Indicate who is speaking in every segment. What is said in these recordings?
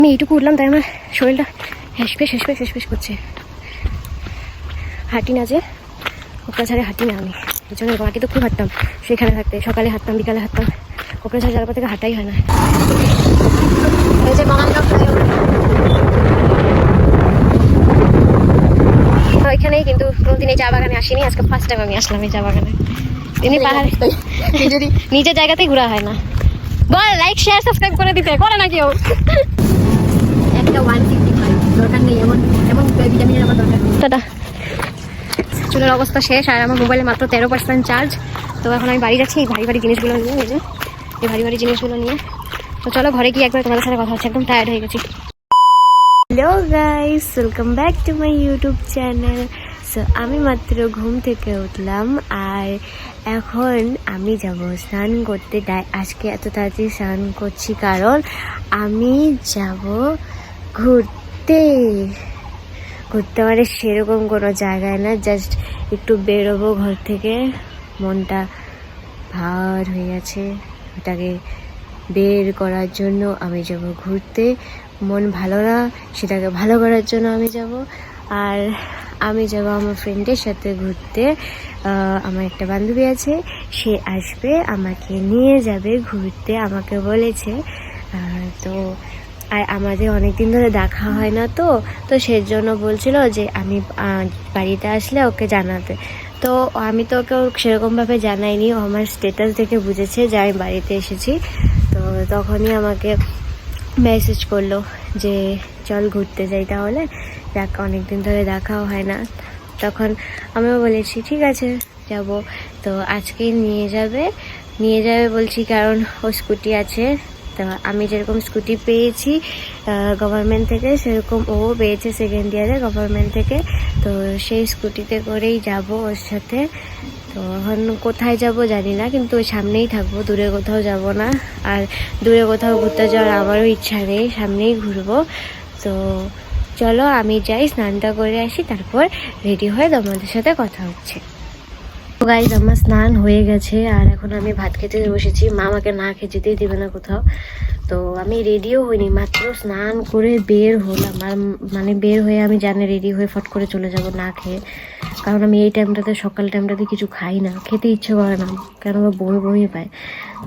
Speaker 1: আমি এইটুকু উঠলাম তাই আমার শরীরটা হেসপেস করছে। হাঁটি না যে কোকড়াঝাড়ে হাঁটি না আমি, এই জন্য আগে তো খুব হাঁটতাম সেখানে থাকতে, সকালে হাঁটতাম বিকালে হাঁটতাম, কোকড়াঝাড় যাওয়ার পর থেকে হাঁটাই হয় না। এই যে এখানেই কিন্তু কোনোদিন এই চা বাগানে আসিনি, আজকে ফার্স্ট টাইম আমি আসলাম এই চা বাগানে। এমনি পাহাড়ে যদি নিজের জায়গাতেই ঘোরা হয় না। বল লাইক শেয়ার সাবস্ক্রাইব করে দিতে, করে না কেউ। একটা 155 দরকার নেই, এমন ভিটামিনের আমার দরকার নেই। টাটা। চুলের অবস্থা শেষ, আর আমার মোবাইলে মাত্র 13% চার্জ। তো এখন আমি বাড়ি যাচ্ছি এই ভারী জিনিসগুলো নিয়ে, এই ভারী জিনিসগুলো নিয়ে। তো চলো ঘরে গিয়ে একবার তোমাদের সাথে কথা হচ্ছে, একদম টায়ার্ড হয়ে গেছি। Hello guys, welcome back to my YouTube channel. So আমি মাত্র ঘুম থেকে উঠলাম, আর এখন আমি যাব স্নান করতে। আজকে এত তাড়াতাড়ি স্নান করছি কারণ আমি যাব ঘুরতে মানে সেরকম কোনো জায়গায় না, জাস্ট একটু বেরোবো ঘর থেকে। মনটা ভার হয়ে গেছে, ওটাকে বের করার জন্য আমি যাব ঘুরতে। মন ভালো না, সেটাকে ভালো করার জন্য আমি যাব। আর আমি যাব আমার ফ্রেন্ডের সাথে ঘুরতে। আমার একটা বান্ধবী আছে, সে আসবে আমাকে নিয়ে যাবে ঘুরতে, আমাকে বলেছে। তো আর আমাদের অনেকদিন ধরে দেখা হয় না, তো সেজন্য বলছিল যে আমি বাড়িতে আসলে ওকে জানাতে। তো আমি তো ওকে সেরকমভাবে জানাইনি, ও আমার স্ট্যাটাস দেখে বুঝেছে যে আমি বাড়িতে এসেছি। তো তখনই আমাকে মেসেজ করলো যে চল ঘুরতে যাই তাহলে, দেখ অনেকদিন ধরে দেখাও হয় না। তখন আমিও বলেছি ঠিক আছে যাব। তো আজকেই নিয়ে যাবে বলছি, কারণ ও স্কুটি আছে। তো আমি যেরকম স্কুটি পেয়েছি গভর্নমেন্ট থেকে, সেরকম ও পেয়েছে সেকেন্ড ইয়ারে গভর্নমেন্ট থেকে। তো সেই স্কুটিতে করেই যাব ওর সাথে। তো এখন কোথায় যাব জানি না, কিন্তু ওই সামনেই থাকবো, দূরে কোথাও যাব না। আর দূরে কোথাও ঘুরতে যাওয়ার আমারও ইচ্ছা নেই, সামনেই ঘুরবো। তো চলো আমি যাই, স্নানটা করে আসি, তারপর রেডি হয়ে তোমাদের সাথে কথা হচ্ছে। তো গাইজ আমার স্নান হয়ে গেছে, আর এখন আমি ভাত খেতে বসেছি। মা আমাকে না খেতে যেতেই দেবে না কোথাও। তো আমি রেডিও হইনি, মাত্র স্নান করে বের হলাম। আর মানে বের হয়ে আমি জানি রেডি হয়ে ফট করে চলে যাব না খেয়ে, কারণ আমি এই টাইমটাতে সকাল টাইমটাতে কিছু খাই না, খেতে ইচ্ছে করে না, কেন বমি পায়।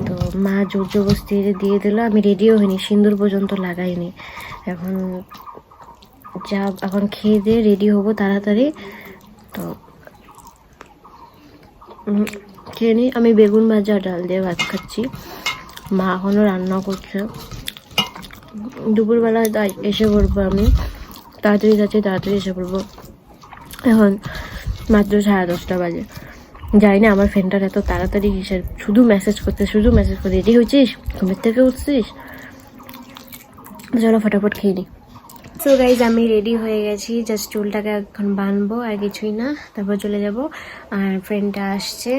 Speaker 1: তো মা জোর জবরদস্তি দিয়ে দিল, আমি রেডিও হইনি, সিঁদুর পর্যন্ত লাগাইনি। এখন খেয়ে দিয়ে রেডি হবো তাড়াতাড়ি। তো খেয়ে নিই। আমি বেগুন ভাজা ডাল দিয়ে ভাত খাচ্ছি, মা এখনও রান্না করছে। দুপুরবেলা তাই এসে পড়বো, আমি তাড়াতাড়ি যাচ্ছি, তাড়াতাড়ি এসে পড়বো। এখন মাত্র 10:30 বাজে। যাই না আমার ফ্রেন্ডটার এত তাড়াতাড়ি কিসের, শুধু মেসেজ করতে রেডি হয়েছিস, ঘুমের থেকে উঠছিস, চলো ফটাফট খেয়ে নিই। সো গাইজ আমি রেডি হয়ে গেছি, জাস্ট চুলটাকে এখন বাঁধবো আর কিছুই না, তারপর চলে যাব। আর ফ্রেন্ডটা আসছে,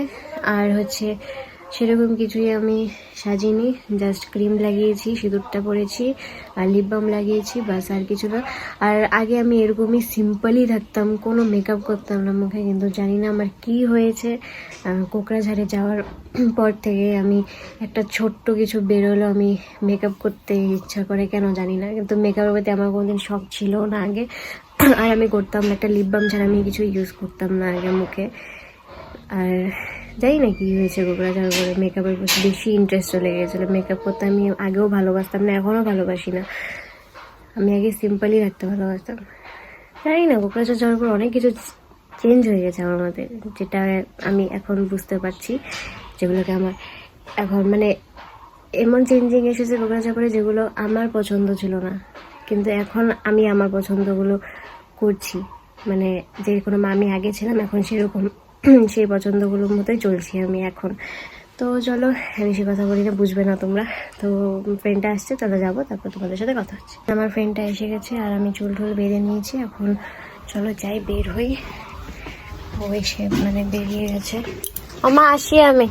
Speaker 1: আর হচ্ছে সেরকম কিছুই আমি সাজিনি, জাস্ট ক্রিম লাগিয়েছি, সিঁদুরটা পরেছি, আর লিপ বাম লাগিয়েছি, বাস আর কিছু না। আর আগে আমি এরকমই সিম্পলই থাকতাম, কোনো মেকআপ করতাম না মুখে, কিন্তু জানি না আমার কি হয়েছে। কোকড়াঝাড়ে যাওয়ার পর থেকে আমি একটা ছোট্ট কিছু বেরোলো আমি মেকআপ করতে ইচ্ছা করে, কেন জানি না। কিন্তু মেকআপের প্রতি আমার কোনোদিন শখ ছিল না আগে, আর আমি করতাম না, একটা লিপ বাম ছাড়া আমি কিছু ইউজ করতাম না আগে মুখে। আর জানি না কী হয়েছে, কোকড়াঝাড় করে মেকআপের প্রতি বেশি ইন্টারেস্ট চলে গিয়েছিলো। মেকআপ করতে আমি আগেও ভালোবাসতাম না, এখনও ভালোবাসি না। আমি আগে সিম্পলই রাখতে ভালোবাসতাম। জানি না কোকড়াঝাড় যাওয়ার পর অনেক কিছু চেঞ্জ হয়ে গেছে আমার মধ্যে, যেটা আমি এখন বুঝতে পারছি, যেগুলোকে আমার এখন মানে এমন চেঞ্জিং এসেছে কোকড়াঝাড় করে, যেগুলো আমার পছন্দ ছিল না, কিন্তু এখন আমি আমার পছন্দগুলো করছি। মানে যে কোনো আমি আগে ছিলাম, এখন সেরকম সেই পছন্দগুলোর মতোই চলছি আমি এখন। তো চলো বেশি কথা বলি না, বুঝবে না তোমরা। তো ফ্রেন্ডটা আসছে, চলো যাবো, তারপর তোমাদের সাথে কথা হচ্ছে। আমার ফ্রেন্ডটা এসে গেছে, আর আমি চুল বেঁধে নিয়েছি। এখন চলো যাই, বের হই। ও এসে মানে বেরিয়ে গেছে। মা আসি আমি,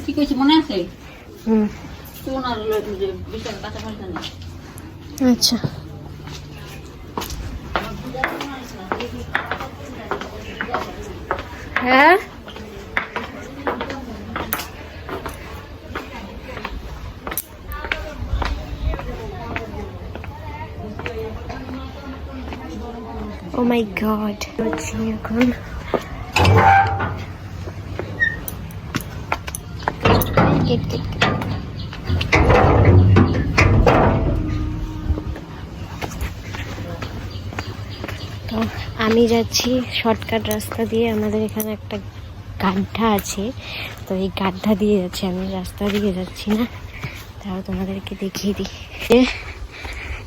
Speaker 2: কি কইছি মনে আছে?
Speaker 1: আচ্ছা হ্যাঁ, ও মাই গড, হচ্ছে এখন গেট গেট। তো আমি যাচ্ছি শর্টকাট রাস্তা দিয়ে, আমাদের এখানে একটা গাড্ডা আছে, তো এই গাড্ডা দিয়ে যাচ্ছি আমি, রাস্তা দিয়ে যাচ্ছি না। তাও তোমাদেরকে দেখিয়ে দিই,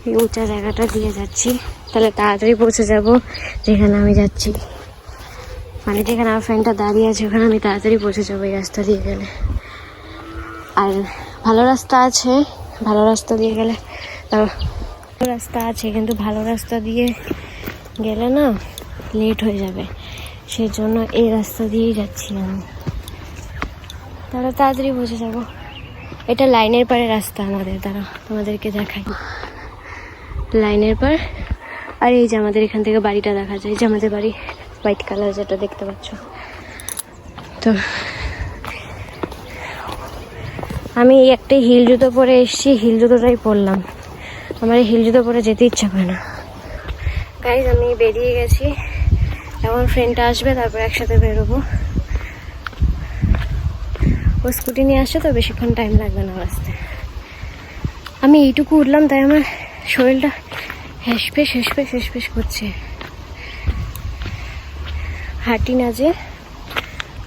Speaker 1: এই উঁচা জায়গাটা দিয়ে যাচ্ছি, তাহলে তাড়াতাড়ি পৌঁছে যাব যেখানে আমি যাচ্ছি। মানে যেখানে আমার ফ্রেন্ডটা দাঁড়িয়ে আছে ওখানে আমি তাড়াতাড়ি পৌঁছে যাবো এই রাস্তা দিয়ে গেলে। আর ভালো রাস্তা আছে, ভালো রাস্তা দিয়ে গেলে, তাও রাস্তা আছে কিন্তু ভালো রাস্তা দিয়ে গেলে না লেট হয়ে যাবে, সেই জন্য এই রাস্তা দিয়েই যাচ্ছি আমি, তাহলে তাড়াতাড়ি পৌঁছে যাবো। এটা লাইনের পারে রাস্তা আমাদের, দ্বারা তোমাদেরকে দেখাই, লাইনের পার। আর এই যে আমাদের এখান থেকে বাড়িটা দেখা যায়, এই যে আমাদের বাড়ি, হোয়াইট কালার যেটা দেখতে পাচ্ছ। তো আমি এই একটা হিল জুতো পরে এসেছি, হিল জুতোটাই পরলাম, আমার এই হিল জুতো পরে যেতে ইচ্ছা করে না। গাইজ আমি বেরিয়ে গেছি, এখন ফ্রেন্ডটা আসবে, তারপর একসাথে বেরোবো। ও স্কুটি নিয়ে আসছে তো বেশিক্ষণ টাইম লাগবে না আসতে। আমি এইটুকু উঠলাম তাই আমার শরীরটা হেসপেস হেসপেস হেসপেস করছে। হাঁটি না যে,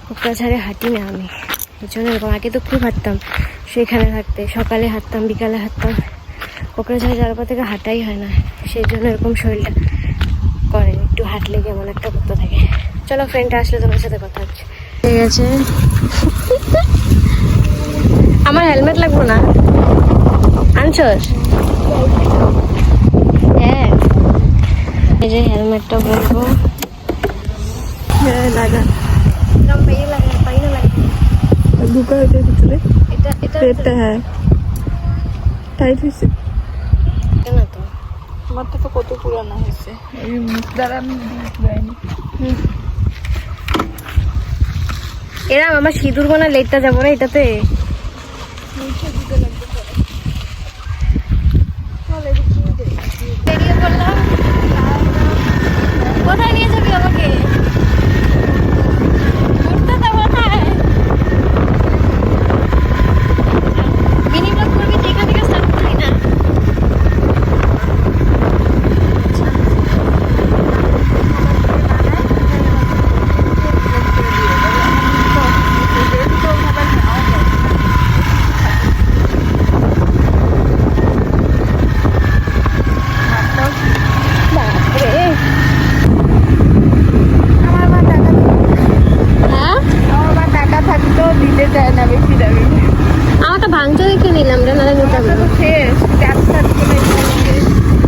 Speaker 1: কোকড়াঝাড়ে হাঁটি না আমি, এই জন্য এরকম। আগে তো খুব হাঁটতাম সেখানে থাকতে, সকালে হাঁটতাম বিকালে হাঁটতাম, কোকড়াঝাড়ে যাওয়ার পর থেকে হাঁটাই হয় না, সেই জন্য এরকম শরীরটা করে, একটু হাঁটলে কেমন একটা করতে থাকে। চলো ফ্রেন্ডটা আসলে তোমার সাথে কথা হচ্ছে। ঠিক আছে, আমার হেলমেট লাগবো না, আনছস? হ্যাঁ, এই যে হেলমেটটা বলবো।
Speaker 3: হ্যাঁ লাগা,
Speaker 1: পাইয়ে লাগে, পাইয়ে লাগে।
Speaker 3: ঢুকা হয়েছে ভিতরে,
Speaker 1: এটা এটা
Speaker 3: পেটটা হ্যাঁ টাইট হয়েছে।
Speaker 1: না তো
Speaker 3: আমারটা তো কত পুরানো হয়েছে, এই মুখ দ্বারা আমি যাইনি।
Speaker 1: এরম আমার সিঁদুর গোনা লেটটা যাবো না এটাতে। বেরিয়ে পড়লাম, কোথায় নিয়ে যাবি আমাকে? ঘুরতে তো কোথায়? মিনি ব্লগ করবি তো এখান থেকে স্টার্ট করবি না?
Speaker 3: টাকা থাকতো দিতে চায় না বেশি দাবি।
Speaker 1: আমার তো ভাঙতে দেখে নিলাম রে, নাহলে নিতাম না।
Speaker 3: শেষ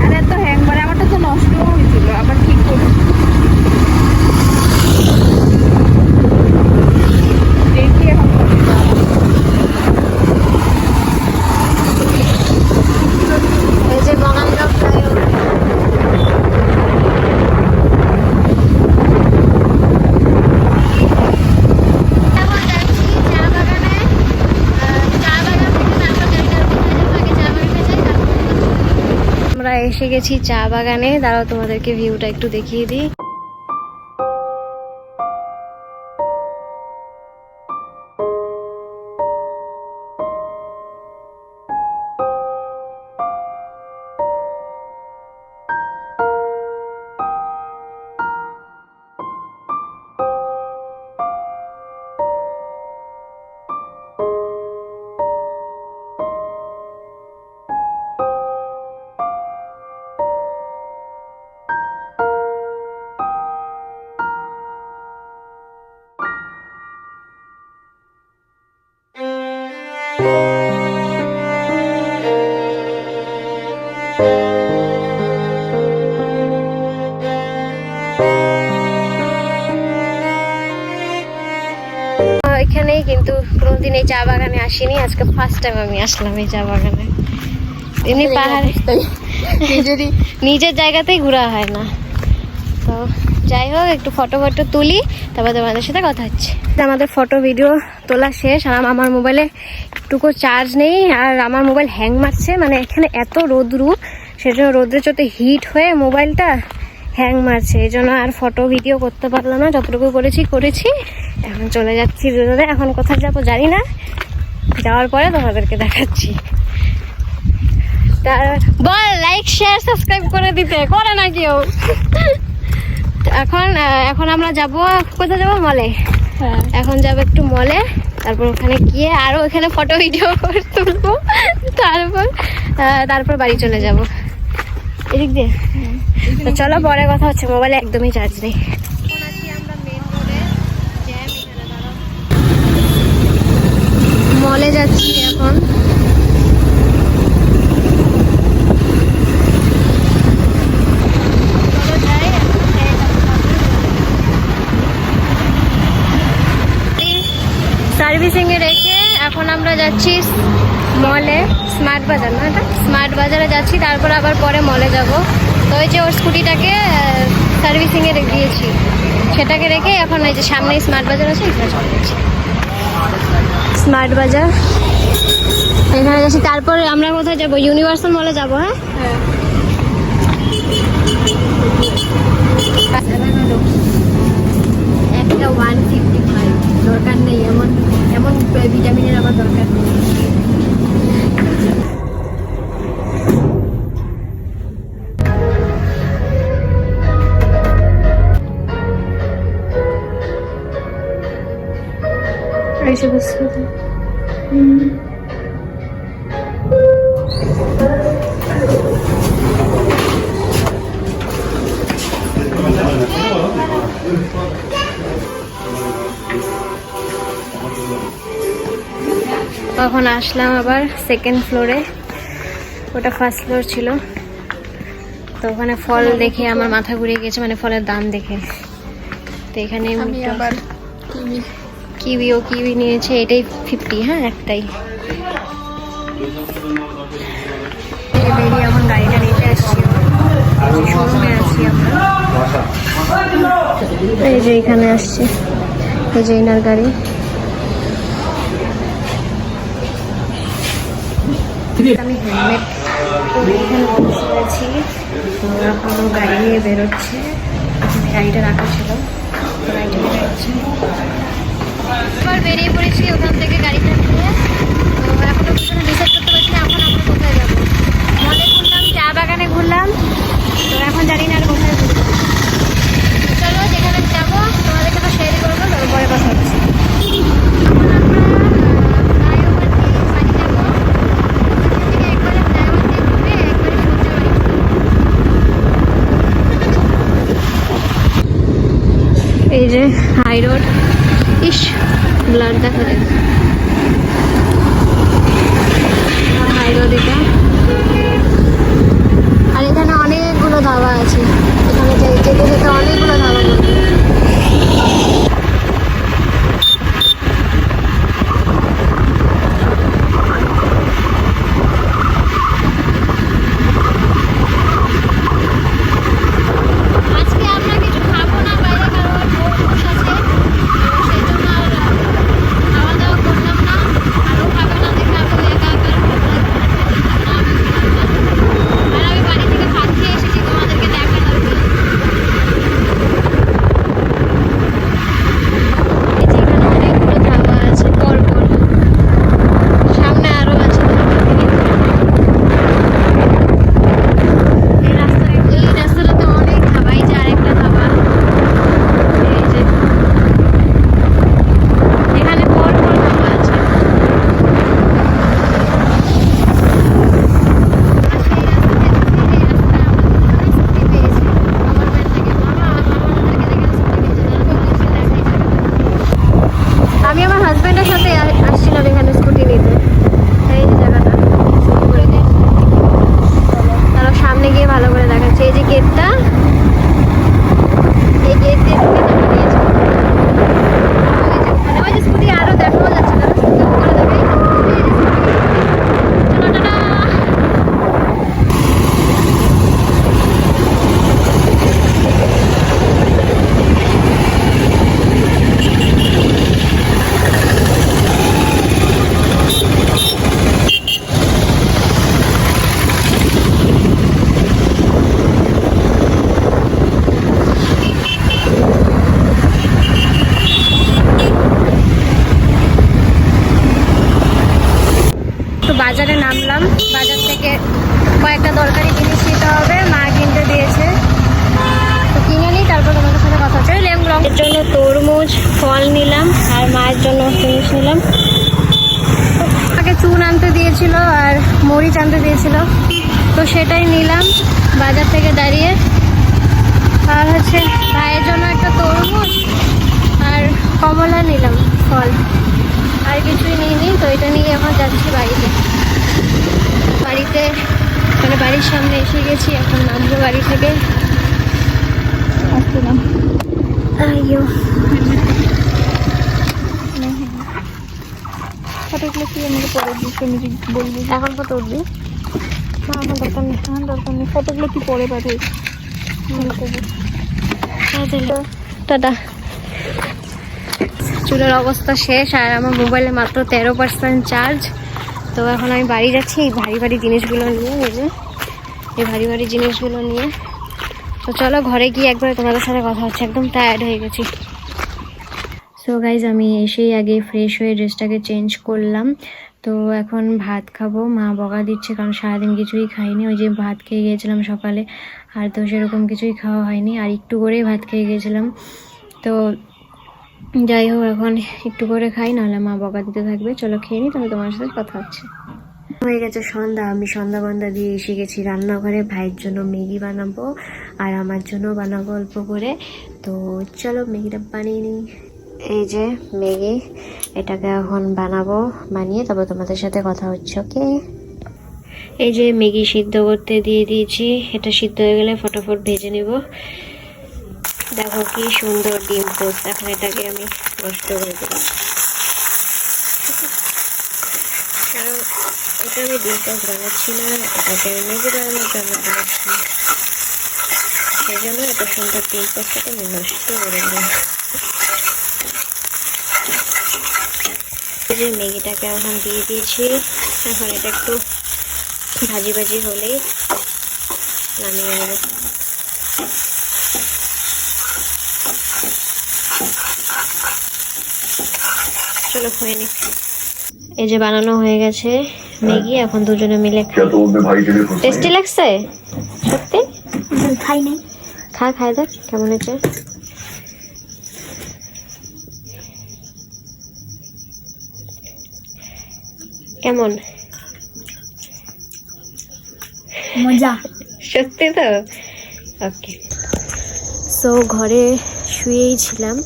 Speaker 3: আর এত হ্যাং করে, আমারটা তো নষ্ট হয়েছিল, আবার ঠিক করে দেখি এখন।
Speaker 1: এই যে বঙ্গাইগাঁও ফ্লাইওভার। আমরা এসে গেছি চা বাগানে, দাঁড়াও তোমাদেরকে ভিউটা একটু দেখিয়ে দিই। এখানেই কিন্তু কোনোদিন এই চা বাগানে আসিনি, আজকে ফার্স্ট টাইম আমি আসলাম এই চা বাগানে। এমনি পাহাড়ে নিজের জায়গাতেই ঘোরা হয় না। তো যাই হোক, একটু ফটো তুলি, তারপর তোমাদের সাথে কথা হচ্ছে। আমাদের ফটো ভিডিও তোলা শেষ, আর আমার মোবাইলে একটুকু চার্জ নেই, আর আমার মোবাইল হ্যাং মারছে। মানে এখানে এত রোদ্রু, সেজন্য রোদ্রের চোতে হিট হয়ে মোবাইলটা হ্যাং মারছে, এই জন্য আর ফটো ভিডিও করতে পারলাম না। যতটুকু করেছি। এখন চলে যাচ্ছি রোদে। এখন কোথায় যাবো জানি না, যাওয়ার পরে তোমাদেরকে দেখাচ্ছি। বল লাইক শেয়ার সাবস্ক্রাইব করে দিতে, করে না কেউ। এখন আমরা যাব কোথায় যাবো? মলে।
Speaker 3: হ্যাঁ
Speaker 1: এখন যাবো একটু মলে, তারপর ওখানে গিয়ে আরো ওখানে ফটো ভিডিও তুলবো, তারপর বাড়ি চলে যাব এদিক দিয়ে। তো চলো পরে কথা হচ্ছে, মোবাইলে একদমই চার্জ নেই। মলে যাচ্ছি এখন। সার্ভিসিং এ রেখে এখন আমরা যাচ্ছি মলে, স্মার্ট বাজার না, এটা স্মার্ট বাজারে যাচ্ছি, তারপর আবার পরে মলে যাব। তো ওই যে ওর স্কুটিটাকে সার্ভিসিং এ দিয়েছি, সেটাকে রেখে এখন এই যে সামনে স্মার্ট বাজার আছে, এখানে চলে যাচ্ছি। স্মার্ট বাজার এখানে যাচ্ছি, তারপর আমরা কোথায় যাবো? ইউনিভার্সাল মলে যাবো। হ্যাঁ একটা 155, দরকার নেই এমন ভিটামিনের, আমার দরকার নেই। এসে বসে তখন আসলাম আবার সেকেন্ড ফ্লোরে, ওটা ফার্স্ট ফ্লোর ছিল। তো ওখানে ফল দেখে আমার মাথা ঘুরে গেছে, মানে ফলের দাম দেখে। তো এখানে
Speaker 3: আমি আবার
Speaker 1: কিউই নিয়েছে, এটাই 50। হ্যাঁ একটাই। বেরিয়ে এখন গাড়িটা নিতে আসছি, শোরুমে আছি আমরা। এই যে এখানে আসছি, এই যে ইনার গাড়ি। আমি হেলমেট পরে এখানে বসে আছি, তো এখন গাড়ি নিয়ে বেরোচ্ছে। গাড়িটা রাখা ছিল, তো গাড়িটা বেরোচ্ছে। এবার বেরিয়ে পড়েছি ওখান থেকে গাড়িটা নিয়ে। তো এখনো কিছু ডিসাইড করতে পারছি না এখন আমরা কোথায় যাবো। মলে ঘুরলাম, চা বাগানে ঘুরলাম, তো এখন জানি না আর কোথায় ঘুরবো। চলো যেখানে যাবো তোমাদেরকে তো শেয়ার করবো, তবে পরে কথা হচ্ছে। এই যে হাই রোড, ইস ব্লাড দেখা যায়। হাই রোড এটা, আর এখানে অনেকগুলো ধাবা আছে। এখানে যেতে যেতে অনেকগুলো ধাবা আছে। আজকে আমরা কিছু খাবো না বাইরে, কারণ বসে আছে, সেই জন্য আর খাওয়া দাওয়া হবে, মা কিনতে দিয়েছে, তো কিনে নিই, তারপর তোমাদের সাথে কথা হচ্ছে। এর জন্য তরমুজ ফল নিলাম আর মায়ের জন্য জিনিস নিলাম। আগে চুন আনতে দিয়েছিল আর মরিচ আনতে দিয়েছিল, তো সেটাই নিলাম বাজার থেকে দাঁড়িয়ে। আর হচ্ছে ভাইয়ের জন্য একটা তরমুজ আর কমলা নিলাম ফল, আর কিছুই নিইনি। তো এটা নিয়ে এখন যাচ্ছি বাড়িতে। মানে বাড়ির সামনে এসে গেছি, এখন নামবো গাড়ি থেকে।
Speaker 3: আসতে না
Speaker 1: আইয়ো,
Speaker 3: ফটোগুলো কি আমাকে পরে দিস, আমি বলবি
Speaker 1: এখন ফটো উঠবি? না, এখন দরকার নেই।
Speaker 3: আমার দরকার নেই, ফটোগুলো কি পরে পাঠিয়ে
Speaker 1: টাটা। চুলের অবস্থা শেষ, আর আমার মোবাইলে মাত্র 13% চার্জ। তো এখন আমি বাড়ি যাচ্ছি এই ভারী ভারী জিনিসগুলো নিয়ে, এই ভারী ভারী জিনিসগুলো নিয়ে। তো চলো ঘরে গিয়ে একবারে তোমাদের সাথে কথা হচ্ছে, একদম টায়ার্ড হয়ে গেছি। সো গাইজ, আমি এসেই আগে ফ্রেশ হয়ে ড্রেসটাকে চেঞ্জ করলাম। তো এখন ভাত খাবো, মা বকা দিচ্ছে কারণ সারাদিন কিছুই খাইনি। ওই যে ভাত খেয়ে গিয়েছিলাম সকালে, আর তো সেরকম কিছুই খাওয়া হয়নি, আর একটু করেই ভাত খেয়ে গিয়েছিলাম। তো যাই হোক, এখন একটু করে খাই, নাহলে মা বকা দিতে থাকবে। চলো খেয়ে নিই, তবে তোমার সাথে কথা হচ্ছে। হয়ে গেছে সন্ধ্যা, আমি সন্ধ্যা দিয়ে এসে গেছি রান্নাঘরে। ভাইয়ের জন্য ম্যাগি বানাবো আর আমার জন্য বানাবো অল্প করে। তো চলো ম্যাগিটা বানিয়ে নিই। এই যে ম্যাগি, এটাকে এখন বানাবো, বানিয়ে তারপর তোমাদের সাথে কথা হচ্ছে। ওকে, এই যে ম্যাগি সিদ্ধ করতে দিয়ে দিয়েছি, এটা সিদ্ধ হয়ে গেলে ফটাফট ভেজে নিব। দেখো কি সুন্দর ডিম পোস্ট। এখন এটাকে আমি নষ্ট করে দিলাম, কারণ এটা আমি ডিম পোস্ট বানাচ্ছি না, এটাকে আমি ম্যাগি বানানোর জন্য বানাচ্ছি। সেই জন্য এত সুন্দর ডিম পোস্টটাকে আমি নষ্ট করে দিলাম। যে ম্যাগিটাকে এখন দিয়ে দিয়েছি, এখন এটা একটু ভাজি ভাজি হলেই নামিয়ে নেব। চলো হয়ে নি। এই যে বানানো হয়ে গেছে ম্যাগি, এখন দুজনে মিলে খাই। টেস্টি লাগছে সত্যি?
Speaker 3: খাই নাই,
Speaker 1: খাই দেখ কেমন হয়েছে। কেমন
Speaker 3: মজা
Speaker 1: সত্যি তো? ওকে। সো ঘরে শুয়েই ছিলাম,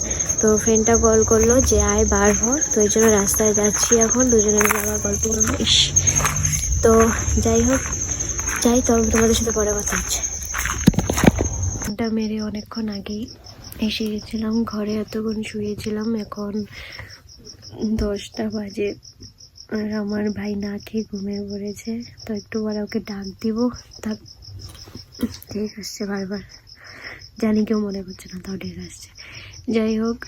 Speaker 1: তো ফ্রেন্ডটা কল করলো যে আয় বার হ। তো এই জন্য রাস্তায় যাচ্ছি এখন, দুজনে মিলে আবার গল্প করবো। তো যাই হোক, যাই, তো তোমাদের সাথে পরে কথা হচ্ছে। ঘন্টা মেরে অনেকক্ষণ আগেই এসে গেছিলাম ঘরে, এতক্ষণ শুয়েছিলাম। এখন 10টা বাজে আর আমার ভাই না খেয়ে ঘুমিয়ে পড়েছে। তো একটু পরে ওকে ডাক দিব, তা ঠিক আসছে বারবার, জানি কেউ মনে করছে না, তাও ঠিক আসছে। যাই হোক,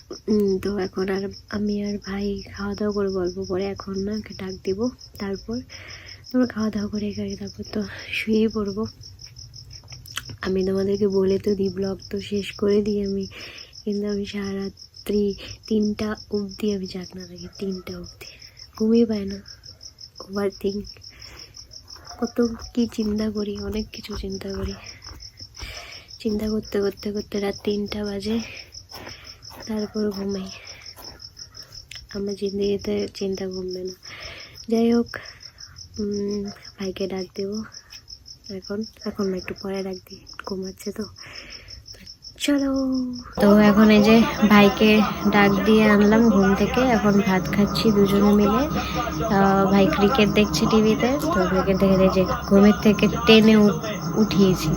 Speaker 1: তো এখন আর আমি আর ভাই খাওয়া দাওয়া করবো অল্প পরে, এখন না, ওকে ডাক দিব। তারপর খাওয়া দাওয়া করে তারপর তো শুয়েই পড়বো। আমি তোমাদেরকে বলে তো দিই, ব্লগ তো শেষ করে দিই আমি, কিন্তু আমি সারারাত্রি 3টা অবধি আমি জাগনা থাকি, 3টা অবধি ঘুমিয়ে পাই না। ওভার থিঙ্ক, কত কি চিন্তা করি, অনেক কিছু চিন্তা করি। চিন্তা করতে করতে করতে রাত 3টা বাজে, তারপর ঘুমাই। আমার জিন্দগিতে চিন্তা কমবে না। যাই হোক, ভাইকে ডাক দেবো এখন একটু পরে ডাক দিই, ঘুমাচ্ছে তো। চলো, তো এখন এই যে ভাইকে ডাক দিয়ে আনলাম ঘুম থেকে, এখন ভাত খাচ্ছি দুজনে মিলে। ভাই ক্রিকেট দেখছে টিভিতে, তো ক্রিকেট দেখে যে ঘুমের থেকে টেনে উঠিয়েছি।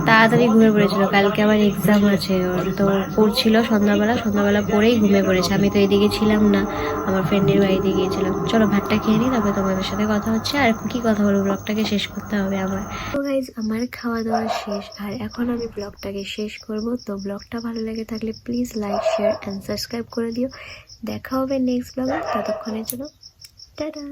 Speaker 1: তাড়াতাড়ি ঘুমিয়ে পড়েছিল, কালকে আবার এক্সাম আছে ওর, তো পড়ছিল সন্ধ্যাবেলা পড়েই ঘুমিয়ে পড়েছে। আমি তো এদিকে ছিলাম না, আমার ফ্রেন্ডের বাড়িতে গিয়েছিলাম। চলো ভাতটা খেয়ে নিই, তারপরে তোমাদের সাথে কথা হচ্ছে। আর কি কথা বলবো, ব্লগটাকে শেষ করতে হবে আমার। তো গাইজ, আমার খাওয়া দাওয়া শেষ, আর এখন আমি ব্লগটাকে শেষ করব। তো ব্লগটা ভালো লেগে থাকলে please like, share and subscribe করে দিও। দেখা হবে নেক্সট ব্লগে, ততক্ষণের জন্য টাটা।